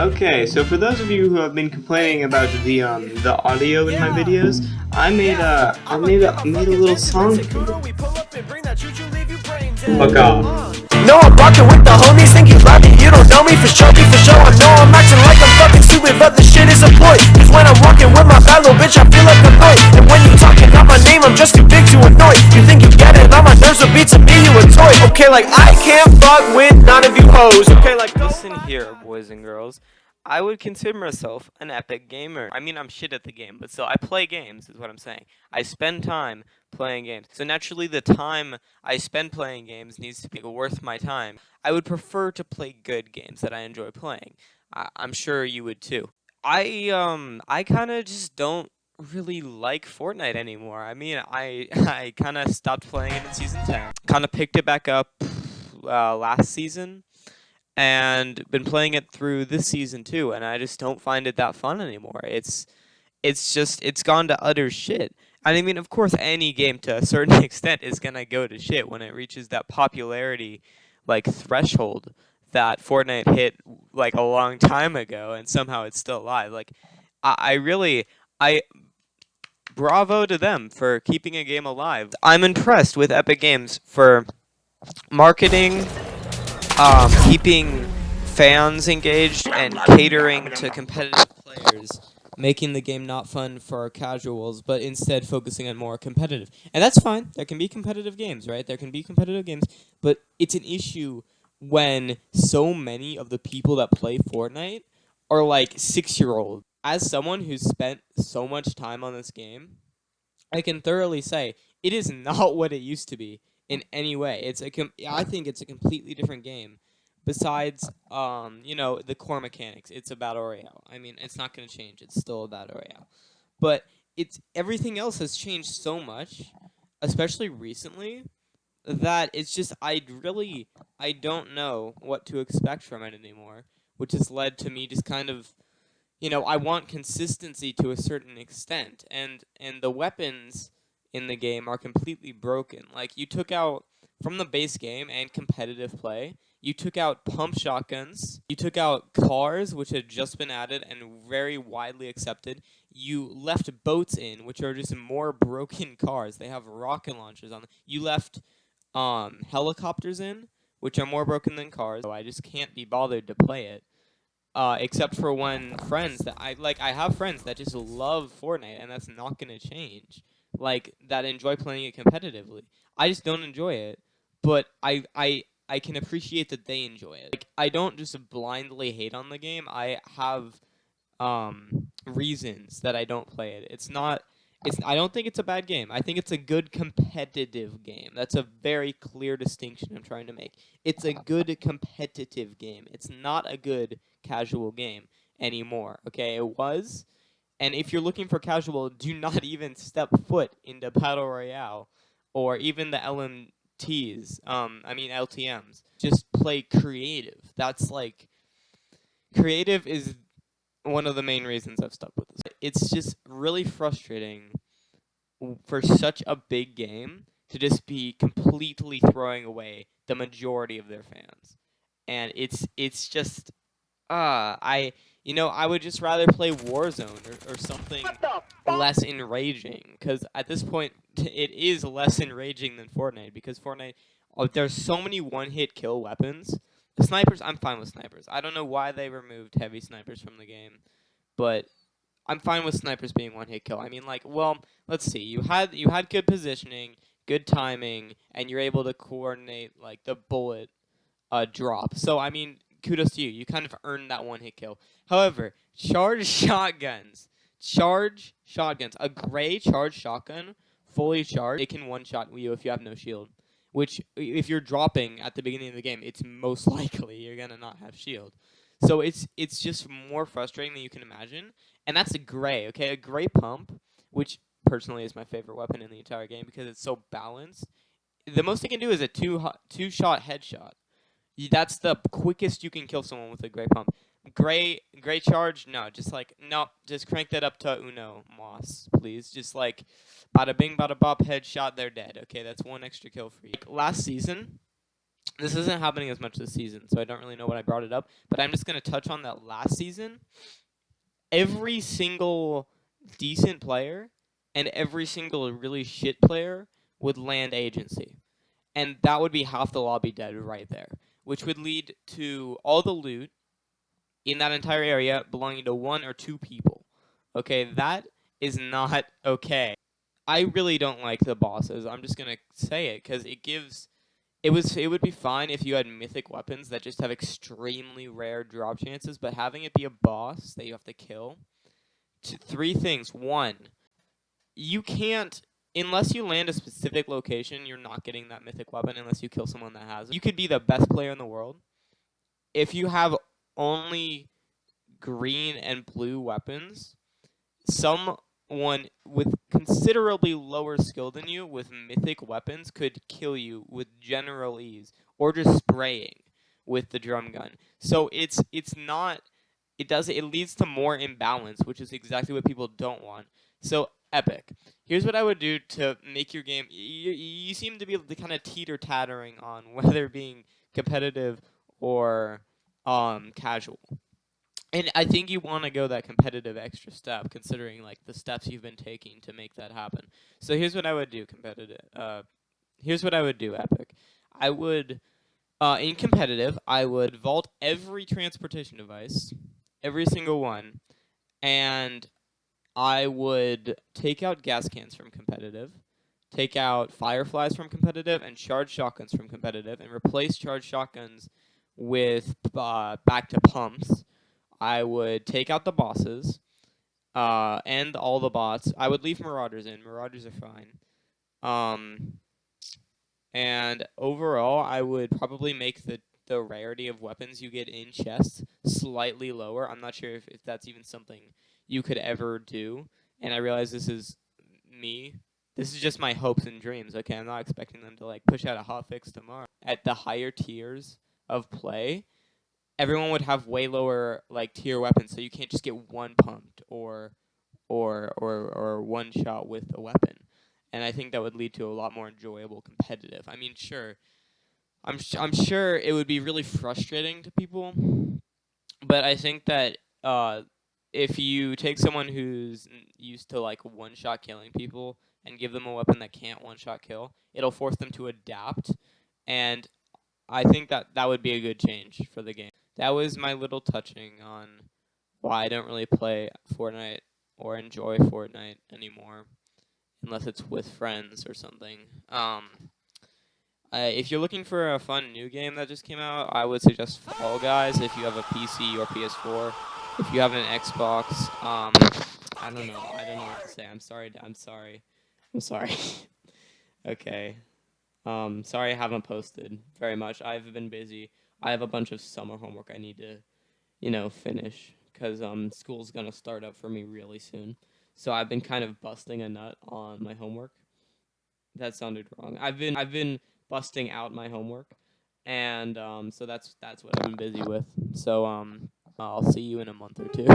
Okay, so for those of you who have been complaining about the audio in my videos, I made a little song for you. Fuck off. No, I'm rocking with the homies, think you love me, you don't know me for sure, I know I'm acting like I'm fucking stupid, but the shit is a ploy. Cause when I'm walking with my bad little bitch, I feel like I'm annoyed. And when you talking out my name, I'm just too big to annoy. You think you get it, now my nerves will be to me, you a toy. Okay, like I can't fuck with none of you hoes. Okay, like listen here, boys and girls. I would consider myself an epic gamer. I mean, I'm shit at the game, but still, I play games, is what I'm saying. I spend time playing games. So naturally, the time I spend playing games needs to be worth my time. I would prefer to play good games that I enjoy playing. I'm sure you would too. I kind of just don't really like Fortnite anymore. I mean, I kind of stopped playing it in Season 10. Kind of picked it back up last season and been playing it through this season too, and I just don't find it that fun anymore. It's gone to utter shit. And I mean, of course, any game to a certain extent is gonna go to shit when it reaches that popularity like threshold that Fortnite hit like a long time ago, and somehow it's still alive. Like, I really I bravo to them for keeping a game alive. I'm impressed with Epic Games for marketing, keeping fans engaged and catering to competitive players, making the game not fun for casuals, but instead focusing on more competitive. And that's fine. There can be competitive games, right? There can be competitive games, but it's an issue when so many of the people that play Fortnite are like 6-year-olds. As someone who's spent so much time on this game, I can thoroughly say it is not what it used to be in any way. I think it's a completely different game. Besides, the core mechanics, it's a battle royale. I mean, it's not going to change. It's still a battle royale, but it's everything else has changed so much, especially recently, that it's just I don't know what to expect from it anymore, which has led to me just kind of I want consistency to a certain extent, and the weapons in the game are completely broken. Like, you took out from the base game and competitive play, you took out pump shotguns, you took out cars, which had just been added and very widely accepted. You left boats in, which are just more broken cars. They have rocket launchers on them. You left helicopters in, which are more broken than cars. So I just can't be bothered to play it. Except for when friends that I have friends that just love Fortnite, and that's not gonna change. Like, that enjoy playing it competitively. I just don't enjoy it, but I can appreciate that they enjoy it. Like, I don't just blindly hate on the game. I have reasons that I don't play it. I don't think it's a bad game. I think it's a good competitive game. That's a very clear distinction I'm trying to make. It's a good competitive game. It's not a good casual game anymore. Okay, it was. And if you're looking for casual, do not even step foot into Battle Royale or even the LTMs. Just play creative. That's like, creative is one of the main reasons I've stuck with this. It's just really frustrating for such a big game to just be completely throwing away the majority of their fans. And it's just I would just rather play Warzone or something less enraging, cuz at this point it is less enraging than Fortnite, because Fortnite, there's so many one-hit kill weapons. The snipers, I'm fine with snipers. I don't know why they removed heavy snipers from the game, but I'm fine with snipers being one-hit kill. I mean, like, well, let's see. You had good positioning, good timing, and you're able to coordinate like the bullet drop. So I mean, kudos to you. You kind of earned that one-hit kill. However, charge shotguns. A gray charged shotgun, fully charged, it can one-shot you if you have no shield. Which, if you're dropping at the beginning of the game, it's most likely you're gonna not have shield. So it's just more frustrating than you can imagine. And that's a gray, okay? A gray pump, which personally is my favorite weapon in the entire game because it's so balanced. The most it can do is a two-shot headshot. That's the quickest you can kill someone with a gray pump. Gray charge, no, just crank that up to uno, Moss, please. Just like, bada bing, bada bop, headshot, they're dead. Okay, that's one extra kill for you. Like, last season, This isn't happening as much this season, so I don't really know when I brought it up, but I'm just going to touch on that last season. Every single decent player and every single really shit player would land agency. And that would be half the lobby dead right there, which would lead to all the loot in that entire area belonging to 1 or 2 people. Okay, that is not okay. I really don't like the bosses. I'm just gonna say it because it would be fine if you had mythic weapons that just have extremely rare drop chances, but having it be a boss that you have to kill. 3 things. 1, you can't, unless you land a specific location, you're not getting that mythic weapon unless you kill someone that has it. You could be the best player in the world. If you have only green and blue weapons, someone with considerably lower skill than you with mythic weapons could kill you with general ease or just spraying with the drum gun. So it's not it leads to more imbalance, which is exactly what people don't want. So Epic, here's what I would do to make your game. You seem to be kind of teeter-tattering on whether being competitive or casual. And I think you want to go that competitive extra step, considering like the steps you've been taking to make that happen. So here's what I would do, here's what I would do, Epic. I would, in competitive, I would vault every transportation device, every single one, and I would take out gas cans from competitive, take out fireflies from competitive, and charged shotguns from competitive, and replace charged shotguns with back to pumps. I would take out the bosses, and all the bots. I would leave Marauders in. Marauders are fine. And overall, I would probably make the rarity of weapons you get in chests slightly lower. I'm not sure if that's even something you could ever do. And I realize this is me. This is just my hopes and dreams, okay? I'm not expecting them to, like, push out a hotfix tomorrow. At the higher tiers of play, everyone would have way lower, like, tier weapons, so you can't just get one pumped or one shot with a weapon. And I think that would lead to a lot more enjoyable competitive. I mean, sure, I'm sure it would be really frustrating to people, but I think that if you take someone who's used to like one-shot killing people and give them a weapon that can't one-shot kill, it'll force them to adapt, and I think that that would be a good change for the game. That was my little touching on why I don't really play Fortnite or enjoy Fortnite anymore, unless it's with friends or something. If you're looking for a fun new game that just came out, I would suggest Fall Guys if you have a PC or PS4. If you have an Xbox, I don't know. I don't know what to say. I'm sorry. Okay. Sorry I haven't posted very much. I've been busy. I have a bunch of summer homework I need to, finish because school's gonna start up for me really soon. So I've been kind of busting a nut on my homework. That sounded wrong. I've been busting out my homework, and so that's what I've been busy with. So I'll see you in a month or two.